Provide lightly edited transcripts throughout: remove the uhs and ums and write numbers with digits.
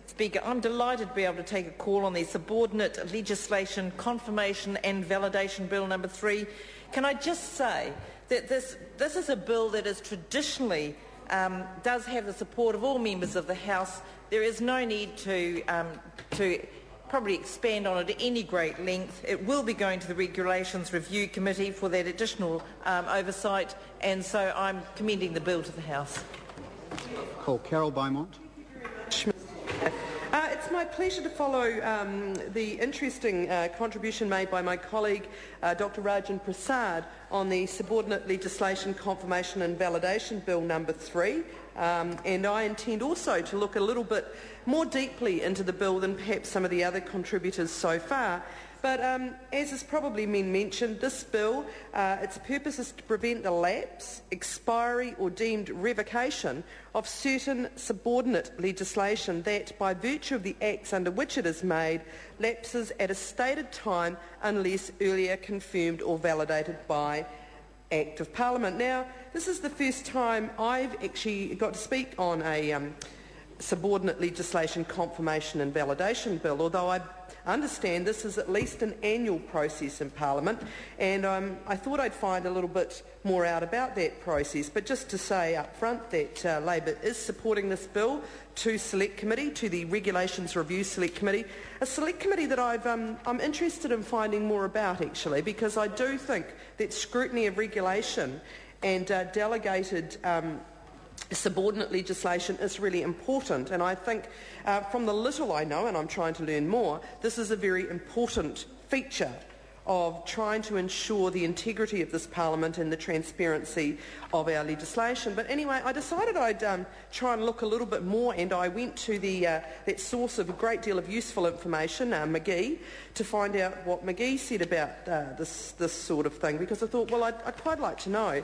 Speaker, I'm delighted to be able to take a call on the Subordinate Legislation Confirmation and Validation Bill number 3. Can I just say that this is a bill that is traditionally does have the support of all members of the House. There is no need to probably expand on it at any great length. It will be going to the Regulations Review Committee for that additional oversight, and so I'm commending the bill to the House. Call Carol Beaumont. It's my pleasure to follow the interesting contribution made by my colleague Dr Rajan Prasad on the Subordinate Legislation Confirmation and Validation Bill number 3, and I intend also to look a little bit more deeply into the bill than perhaps some of the other contributors so far. But as has probably been mentioned, this bill, its purpose is to prevent the lapse, expiry or deemed revocation of certain subordinate legislation that, by virtue of the acts under which it is made, lapses at a stated time unless earlier confirmed or validated by Act of Parliament. Now, this is the first time I've actually got to speak on a subordinate legislation confirmation and validation bill, although I understand this is at least an annual process in Parliament, and I thought I'd find a little bit more out about that process. But just to say up front that Labor is supporting this bill to Select Committee, to the Regulations Review Select Committee, a Select Committee that I'm interested in finding more about, actually, because I do think that scrutiny of regulation and delegated subordinate legislation is really important, and I think from the little I know, and I'm trying to learn more, this is a very important feature of trying to ensure the integrity of this Parliament and the transparency of our legislation. But anyway, I decided I'd try and look a little bit more, and I went to that source of a great deal of useful information, McGee, to find out what McGee said about this sort of thing, because I thought, well, I'd quite like to know.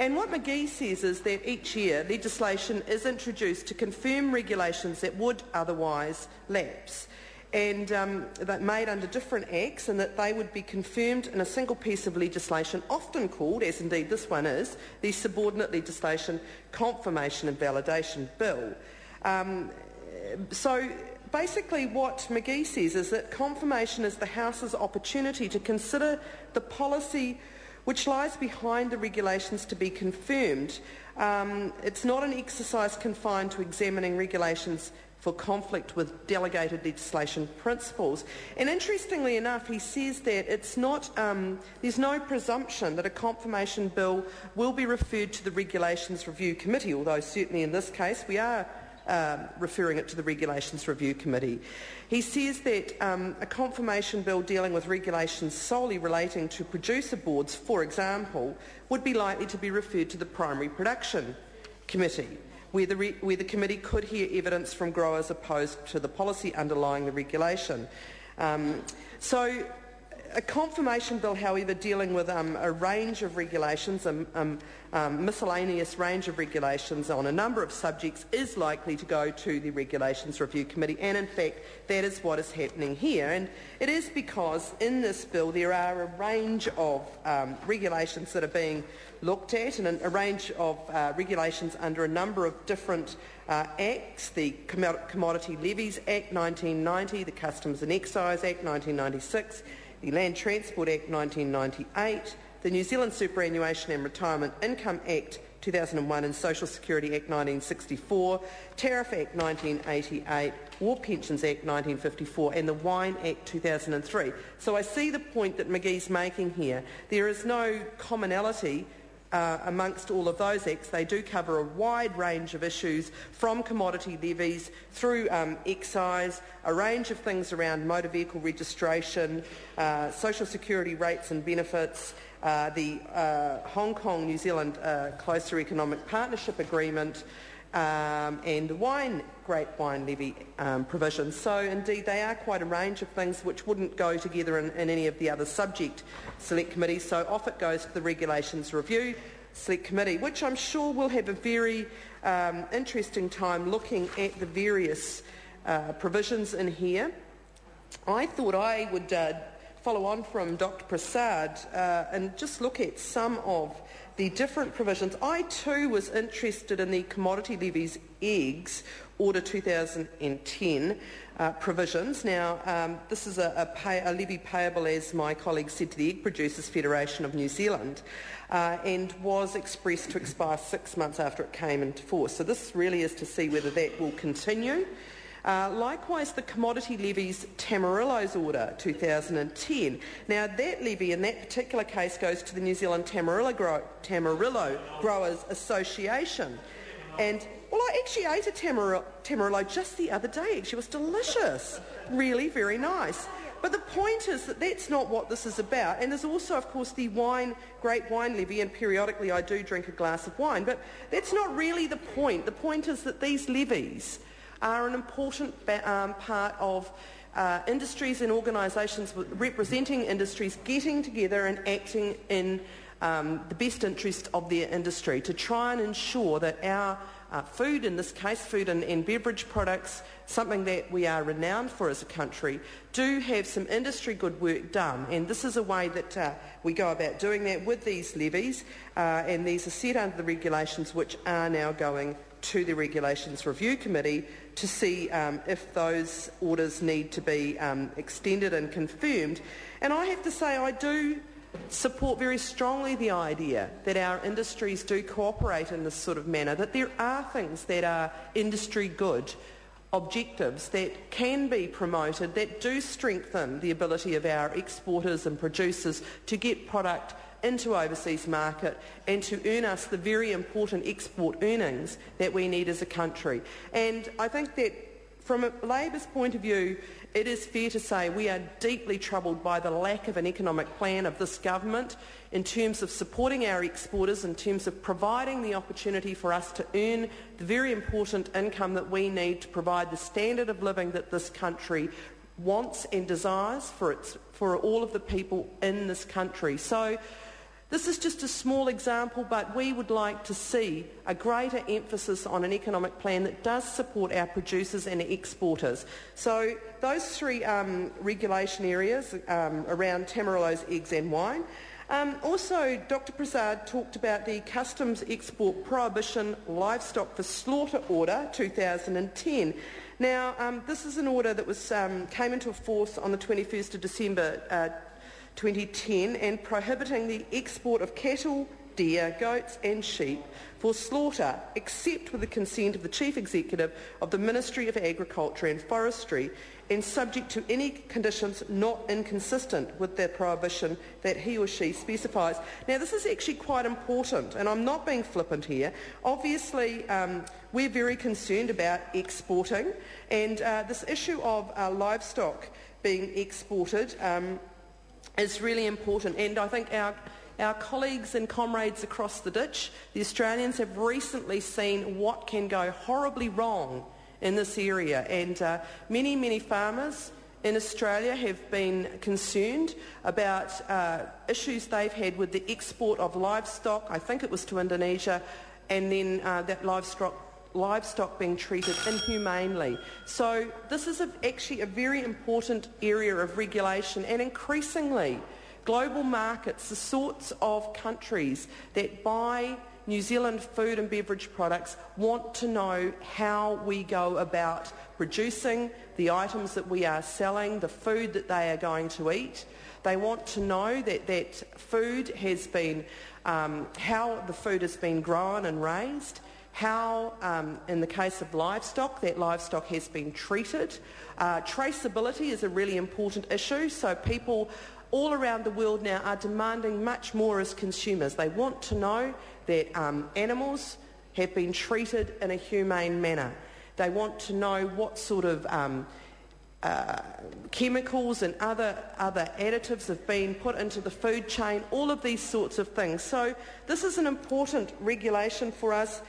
And what McGee says is that each year legislation is introduced to confirm regulations that would otherwise lapse, and that made under different acts, and that they would be confirmed in a single piece of legislation, often called, as indeed this one is, the Subordinate Legislation Confirmation and Validation Bill. So basically what McGee says is that confirmation is the House's opportunity to consider the policy which lies behind the regulations to be confirmed. It's not an exercise confined to examining regulations for conflict with delegated legislation principles. And interestingly enough, he says that it's not, there's no presumption that a confirmation bill will be referred to the Regulations Review Committee, although certainly in this case we are referring it to the Regulations Review Committee. He says that a confirmation bill dealing with regulations solely relating to producer boards, for example, would be likely to be referred to the Primary Production Committee, where the committee could hear evidence from growers opposed to the policy underlying the regulation. So a confirmation bill, however, dealing with a range of regulations, miscellaneous range of regulations on a number of subjects, is likely to go to the Regulations Review Committee, and in fact that is what is happening here. And it is because in this bill there are a range of regulations that are being looked at, and a range of regulations under a number of different acts: the Commodity Levies Act 1990, the Customs and Excise Act 1996, the Land Transport Act 1998, the New Zealand Superannuation and Retirement Income Act 2001 and Social Security Act 1964, Tariff Act 1988, War Pensions Act 1954 and the Wine Act 2003. So I see the point that McGee's making here. There is no commonality amongst all of those acts. They do cover a wide range of issues, from commodity levies through excise, a range of things around motor vehicle registration, social security rates and benefits, the Hong Kong-New Zealand Closer Economic Partnership Agreement, and the Great Wine Levy provisions. So indeed they are quite a range of things which wouldn't go together in any of the other subject select committees, so off it goes to the Regulations Review Select Committee, which I'm sure will have a very interesting time looking at the various provisions in here. I thought I would follow on from Dr Prasad and just look at some of the different provisions. I too was interested in the commodity levies eggs, Order 2010 provisions. Now, this is a levy payable, as my colleague said, to the Egg Producers Federation of New Zealand, and was expressed to expire 6 months after it came into force. So this really is to see whether that will continue. Likewise, the Commodity Levies Tamarillo's Order 2010. Now, that levy in that particular case goes to the New Zealand Tamarillo Growers Association. And, well, I actually ate a Tamarillo just the other day. Actually, it was delicious. Really, very nice. But the point is that that's not what this is about. And there's also, of course, the grape wine levy, and periodically I do drink a glass of wine. But that's not really the point. The point is that these levies are an important part of industries and organisations representing industries getting together and acting in the best interest of their industry to try and ensure that our food, in this case food and beverage products, something that we are renowned for as a country, do have some industry good work done. And this is a way that we go about doing that with these levies, and these are set under the regulations which are now going to the Regulations Review Committee to see if those orders need to be extended and confirmed. And I have to say I do support very strongly the idea that our industries do cooperate in this sort of manner, that there are things that are industry good, objectives that can be promoted, that do strengthen the ability of our exporters and producers to get product into overseas market and to earn us the very important export earnings that we need as a country. And I think that from a Labour's point of view, it is fair to say we are deeply troubled by the lack of an economic plan of this government in terms of supporting our exporters, in terms of providing the opportunity for us to earn the very important income that we need to provide the standard of living that this country wants and desires for all of the people in this country. So this is just a small example, but we would like to see a greater emphasis on an economic plan that does support our producers and exporters. So those three regulation areas around Tamarillo's, eggs and wine. Also, Dr Prasad talked about the Customs Export Prohibition Livestock for Slaughter Order 2010. Now, this is an order that came into force on the 21st of December 2010 and prohibiting the export of cattle, deer, goats and sheep for slaughter except with the consent of the Chief Executive of the Ministry of Agriculture and Forestry and subject to any conditions not inconsistent with the prohibition that he or she specifies. Now, this is actually quite important, and I'm not being flippant here. Obviously, we're very concerned about exporting, and this issue of livestock being exported is really important, and I think our colleagues and comrades across the ditch, the Australians, have recently seen what can go horribly wrong in this area, and many farmers in Australia have been concerned about issues they've had with the export of livestock. I think it was to Indonesia, and then that livestock being treated inhumanely. So this is actually a very important area of regulation, and increasingly global markets, the sorts of countries that buy New Zealand food and beverage products, want to know how we go about producing the items that we are selling, the food that they are going to eat. They want to know that food has been, how the food has been grown and raised, how, in the case of livestock, that livestock has been treated. Traceability is a really important issue, so people all around the world now are demanding much more as consumers. They want to know that animals have been treated in a humane manner. They want to know what sort of chemicals and other additives have been put into the food chain, all of these sorts of things. So this is an important regulation for us.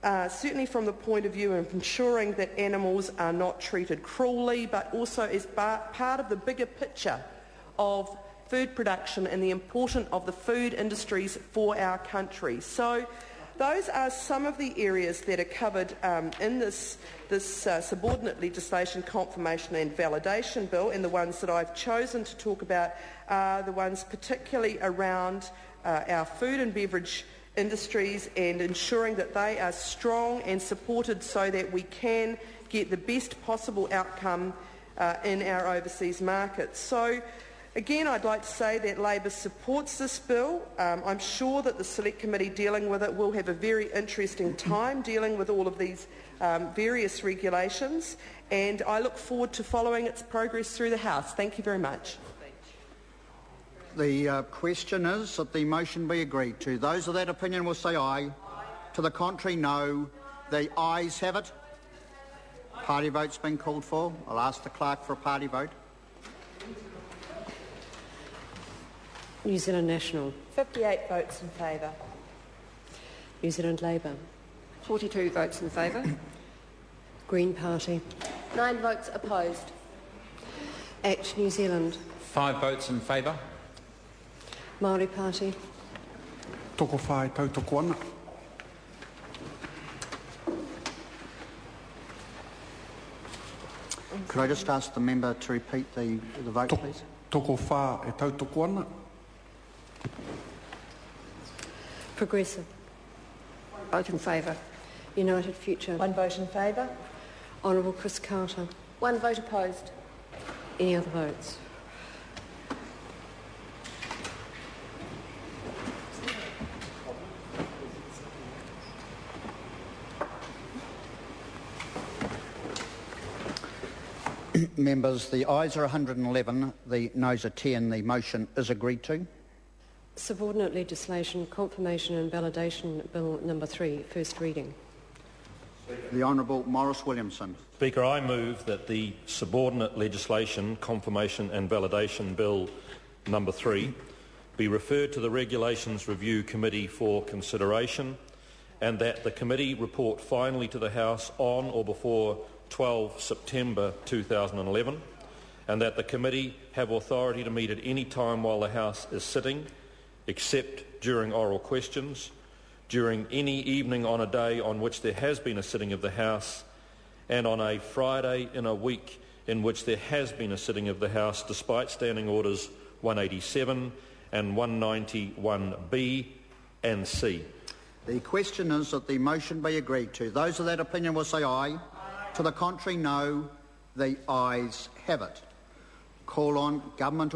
Certainly from the point of view of ensuring that animals are not treated cruelly, but also as part of the bigger picture of food production and the importance of the food industries for our country. So those are some of the areas that are covered in this subordinate legislation confirmation and validation bill, and the ones that I've chosen to talk about are the ones particularly around our food and beverage industries and ensuring that they are strong and supported so that we can get the best possible outcome in our overseas markets. So again, I'd like to say that Labor supports this bill. I'm sure that the Select Committee dealing with it will have a very interesting time dealing with all of these various regulations, and I look forward to following its progress through the House. Thank you very much. The question is that the motion be agreed to. Those of that opinion will say aye. To the contrary, no. The ayes have it. Party vote's been called for. I'll ask the clerk for a party vote. New Zealand National. 58 votes in favour. New Zealand Labour. 42 votes in favour. Green Party. 9 votes opposed. Act New Zealand. 5 votes in favour. Māori Party. Toko whai tau toko ana. Could I just ask the member to repeat the vote, please? Toko wha e tau toko ana. Progressive. Vote in favour. United Future. 1 vote in favour. Honourable Chris Carter. 1 vote opposed. Any other votes? Members, the ayes are 111, the noes are 10. The motion is agreed to. Subordinate Legislation, Confirmation and Validation Bill number 3, first reading. The Honourable Maurice Williamson. Speaker, I move that the Subordinate Legislation, Confirmation and Validation Bill number 3 be referred to the Regulations Review Committee for consideration, and that the committee report finally to the House on or before 12 September 2011, and that the committee have authority to meet at any time while the House is sitting, except during oral questions, during any evening on a day on which there has been a sitting of the House, and on a Friday in a week in which there has been a sitting of the House, despite Standing Orders 187 and 191B and C. The question is that the motion be agreed to. Those of that opinion will say aye. To the contrary, no. The ayes have it. Call on Government